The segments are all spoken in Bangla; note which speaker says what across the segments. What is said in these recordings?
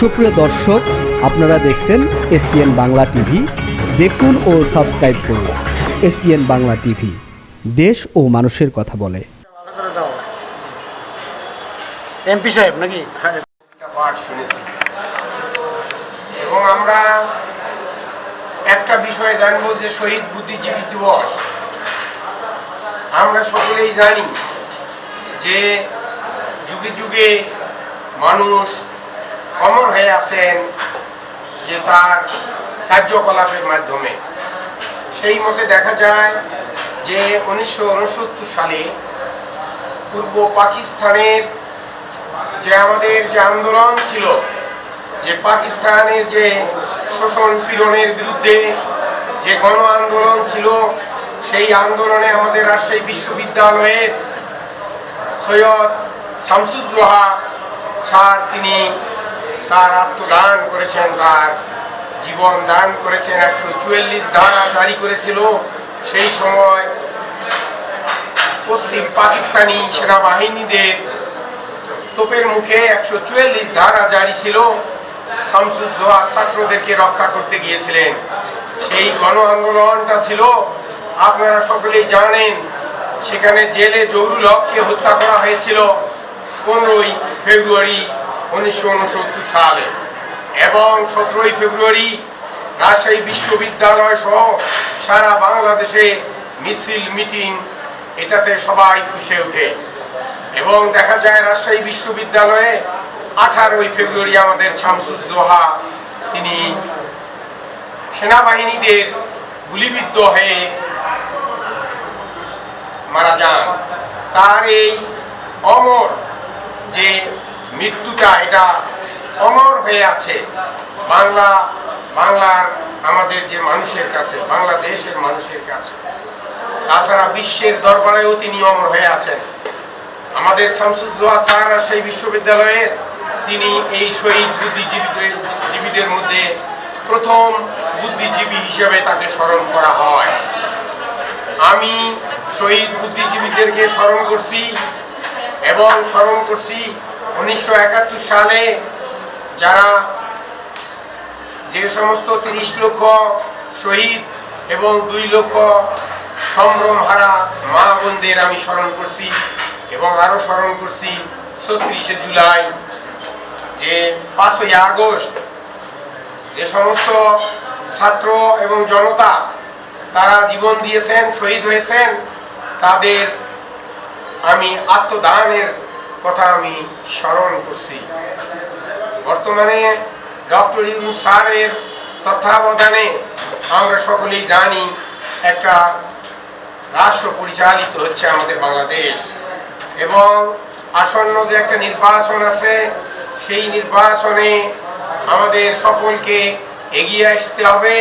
Speaker 1: সুপ্রিয় দর্শক, আপনারা দেখছেন এসপিএন বাংলা টিভি। দেখুন ও সাবস্ক্রাইব করুন এসপিএন বাংলা টিভি, দেশ ও মানুষের কথা বলে।
Speaker 2: এমপি সাহেব নাকি
Speaker 3: পাঠ শুনেছি এবং আমরা একটা বিষয় জানবো যে শহীদ বুদ্ধিজীবী দিবস। আমরা সকলেই জানি যে যুগে যুগে মানুষ অমর হয়ে আছেন যে তার কার্যকলাপের মাধ্যমে। সেই মতে দেখা যায় যে 1969 সালে পূর্ব পাকিস্তানের যে আমাদের যে আন্দোলন ছিল, যে পাকিস্তানের যে শোষণ পীড়নের বিরুদ্ধে যে গণ আন্দোলন ছিল, সেই আন্দোলনে আমাদের রাজশাহী বিশ্ববিদ্যালয়ের সৈয়দ শামসুজ্জোহা স্যার তিনি তার আত্মদান করেছেন, তার জীবন দান করেছেন। 144 ধারা জারি করেছিল সেই সময় পশ্চিম পাকিস্তানি সেনাবাহিনীদের তোপের মুখে। 144 ধারা জারি ছিল, শামসুজ্জোহা ছাত্রদেরকে রক্ষা করতে গিয়েছিলেন। সেই গণ আন্দোলনটা ছিল, আপনারা সকলেই জানেন, সেখানে জেলে জহুরুল হককে হত্যা করা হয়েছিল 15ই ফেব্রুয়ারি 1969 সালে এবং 17ই ফেব্রুয়ারি রাজশাহী বিশ্ববিদ্যালয় সহ সারা বাংলাদেশে মিছিল মিটিং, এটাতে সবাই ফুঁসে ওঠে এবং দেখা যায় রাজশাহী বিশ্ববিদ্যালয়ে 18ই ফেব্রুয়ারি আমাদের শামসুজ্জোহা তিনি সেনাবাহিনীদের গুলিবিদ্ধ হয়ে মারা যান। তার এই অমর যে মৃত্যুটা, এটা অমর হয়ে আছে বাংলার আমাদের যে মানুষের কাছে, বাংলাদেশের মানুষের কাছে, তাছাড়া বিশ্বের দরবারেও তিনি অমর হয়ে আছেন। আমাদের শামসুজ্জোহা স্যার সেই বিশ্ববিদ্যালয়ে তিনি এই শহীদ বুদ্ধিজীবীদের মধ্যে প্রথম বুদ্ধিজীবী হিসেবে তাকে স্মরণ করা হয়। আমি শহীদ বুদ্ধিজীবীদেরকে স্মরণ করছি এবং স্মরণ করছি 1971 সালে যারা যে সমস্ত 30 লক্ষ শহীদ এবং 2 লক্ষ সম্ভ্রম হারা মা বোনদের আমি স্মরণ করছি এবং আরো স্মরণ করছি 36শে জুলাই, যে 5ই আগস্ট যে সমস্ত ছাত্র এবং জনতা তারা জীবন দিয়েছেন, শহীদ হয়েছেন, তাদের আমি আত্মদানের কথা আমি স্মরণ করছি। বর্তমানে ডক্টর ইউনূস স্যারের তত্ত্বাবধানে আমরা সকলেই জানি একটা রাষ্ট্র পরিচালিত হচ্ছে আমাদের বাংলাদেশ এবং আসন্ন যে একটা নির্বাচন আছে, সেই নির্বাচনে আমাদের সকলকে এগিয়ে আসতে হবে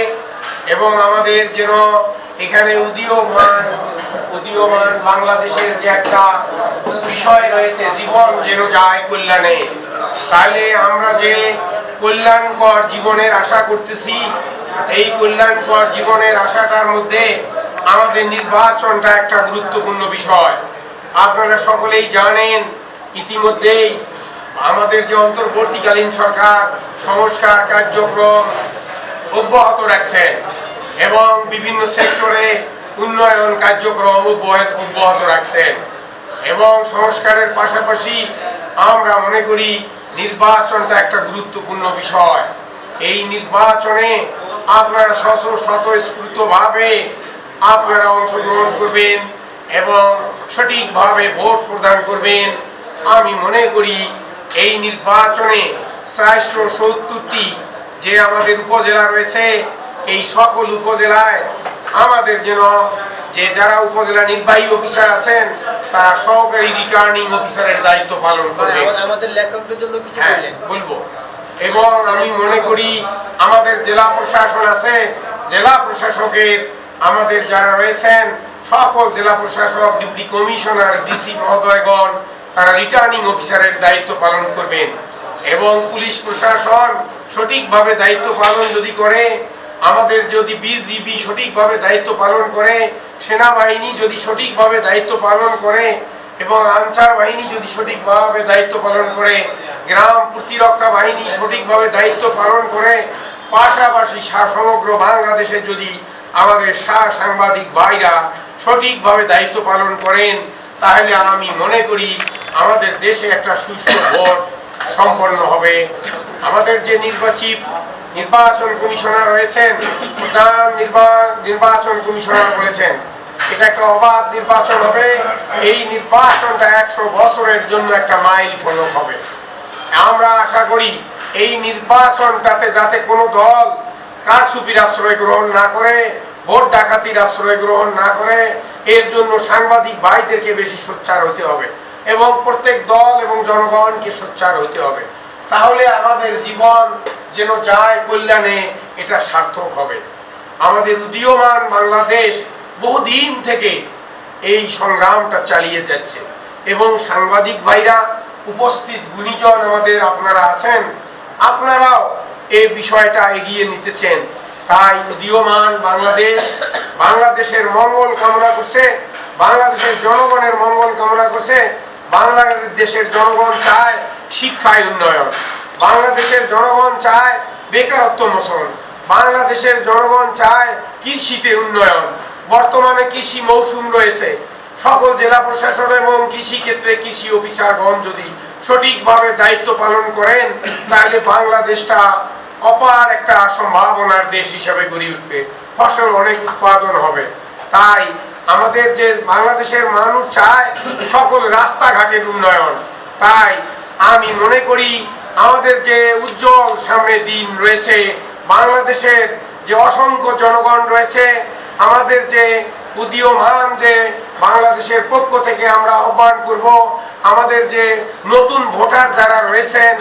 Speaker 3: এবং আমাদের যেন এখানে উদীয়মান বাংলাদেশের যে একটা বিষয় রয়েছে, জীবন যেন যায় কল্যাণে। তাহলে আমরা যে কল্যাণকর জীবনের আশা করতেছি, এই কল্যাণকর জীবনের আশাটার মধ্যে আমাদের নির্বাচনটা একটা গুরুত্বপূর্ণ বিষয়। আপনারা সকলেই জানেন, ইতিমধ্যেই আমাদের যে অন্তর্বর্তীকালীন সরকার সংস্কার কার্যক্রম অব্যাহত রাখছেন এবং বিভিন্ন সেক্টরে উন্নয়ন কার্যক্রম অব্যাহত রাখছেন এবং সংস্কারের পাশাপাশি আমরা মনে করি নির্বাচনটা একটা গুরুত্বপূর্ণ বিষয়। এই নির্বাচনে আপনারা স্বতঃস্ফূর্তভাবে আপনারা অংশগ্রহণ করবেন এবং সঠিকভাবে ভোট প্রদান করবেন। আমি মনে করি এই নির্বাচনে 470টি যে আমাদের উপজেলা রয়েছে, এই সকল উপজেলায় আমাদের যেন যে যারা উপজেলা নির্বাহী অফিসার আছেন তারা সহকারী রিটার্নিং অফিসারের দায়িত্ব পালন করবে।
Speaker 2: আমাদের লেখকদের জন্য কিছু
Speaker 3: বলবো এবং আমি মনে করি আমাদের জেলা প্রশাসন আছে, জেলা প্রশাসকের আমাদের যারা রয়েছেন সকল জেলা প্রশাসক, ডিপ্টি কমিশনার, ডিসি মহোদয়গণ তারা রিটার্নিং অফিসারের দায়িত্ব পালন করবেন এবং পুলিশ প্রশাসন সঠিকভাবে দায়িত্ব পালন যদি করে, আমাদের যদি বিজিবি সঠিকভাবে দায়িত্ব পালন করে, সেনাবাহিনী যদি সঠিকভাবে দায়িত্ব পালন করে এবং আনসার বাহিনী যদি সঠিকভাবে দায়িত্ব পালন করে, গ্রাম প্রতিরক্ষা বাহিনী সঠিকভাবে দায়িত্ব পালন করে, পাশাপাশি সমগ্র বাংলাদেশে যদি আমাদের সাংবাদিক ভাইরা সঠিকভাবে দায়িত্ব পালন করেন, তাহলে আমি মনে করি আমাদের দেশে একটা সুষ্ঠু ভোট সম্পন্ন হবে। আমাদের যে নির্বাচন কমিশনার রয়েছেন, প্রধান নির্বাচন কমিশনার বলেছেন এটা একটা অবাধ নির্বাচন হবে। এই নির্বাচনটা 100 বছরের জন্য একটা মাইল ফলক হবে। আমরা আশা করি এই নির্বাচনটাতে যাতে কোনো দল কারচুপির আশ্রয় গ্রহণ না করে, ভোট ডাকাতির আশ্রয় গ্রহণ না করে, এর জন্য সাংবাদিক ভাইদেরকে বেশি সোচ্চার হতে হবে এবং প্রত্যেক দল এবং জনগণকে সোচ্চার হতে হবে। তাহলে আমাদের জীবন যেন যায় কল্যাণে, এটা সার্থক হবে। আমাদের উদীয়মান বাংলাদেশ বহুদিন থেকে এই সংগ্রামটা চালিয়ে যাচ্ছে এবং সাংবাদিক ভাইরা, উপস্থিত গুণীজন আমাদের আপনারা আছেন, আপনারাও এই বিষয়টা এগিয়ে নিতেছেন। তাই উদীয়মান বাংলাদেশের মঙ্গল কামনা করছে, বাংলাদেশের জনগণের মঙ্গল কামনা করছে। বাংলাদেশের জনগণ চায় শিক্ষায় উন্নয়ন, বাংলাদেশের জনগণ চায় বেকারত্ব মোচন, বাংলাদেশের জনগণ চায় কৃষিতে উন্নয়ন। বর্তমানে কৃষি মৌসুম রয়েছে, সকল জেলা প্রশাসন এবং কৃষি ক্ষেত্রে কৃষি অফিসারগণ যদি সঠিকভাবে দায়িত্ব পালন করেন, তাহলে বাংলাদেশটা অপার একটা সম্ভাবনার দেশ হিসাবে গড়ে উঠবে, ফসল অনেক উৎপাদন হবে। তাই আমাদের যে বাংলাদেশের মানুষ চায় সকল রাস্তাঘাটের উন্নয়ন। তাই আমি মনে করি আমাদের যে উজ্জ্বল সামনে দিন রয়েছে, বাংলাদেশের যে অসংখ্য জনগণ রয়েছে, আমাদের যে উদীয়মান যে বাংলাদেশের পক্ষ থেকে আমরা আহ্বান করব, আমাদের যে নতুন ভোটার যারা রয়েছেন,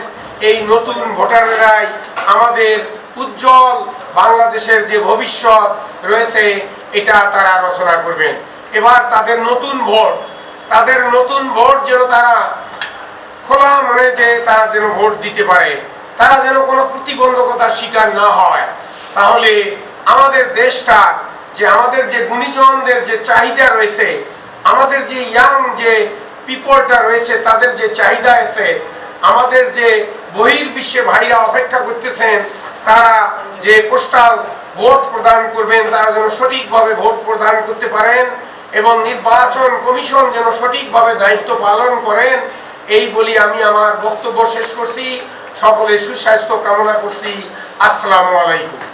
Speaker 3: এই নতুন ভোটাররাই আমাদের উজ্জ্বল বাংলাদেশের যে ভবিষ্যৎ রয়েছে এটা তারা রচনা করবেন। এবার তাদের নতুন ভোট যেন তারা খোলা মনে যে তারা যেন ভোট দিতে পারে, তারা যেন কোনো প্রতিবন্ধকতার শিকার না হয়। তাহলে আমাদের দেশটা যে আমাদের যে গুণীজনদের যে চাহিদা রয়েছে, আমাদের যে ইয়াং যে পিপলটা রয়েছে তাদের যে চাহিদা আছে, আমাদের যে বহির্বিশ্বে ভাইরা অপেক্ষা করতেছেন, তারা যে পোস্টাল ভোট প্রদান করবেন তারা যেন সঠিকভাবে ভোট প্রদান করতে পারেন এবং নির্বাচন কমিশন যেন সঠিকভাবে দায়িত্ব পালন করেন। এই বলি আমি আমার বক্তব্য শেষ করছি। সকলে সুস্বাস্থ্য কামনা করছি। আসসালামু আলাইকুম।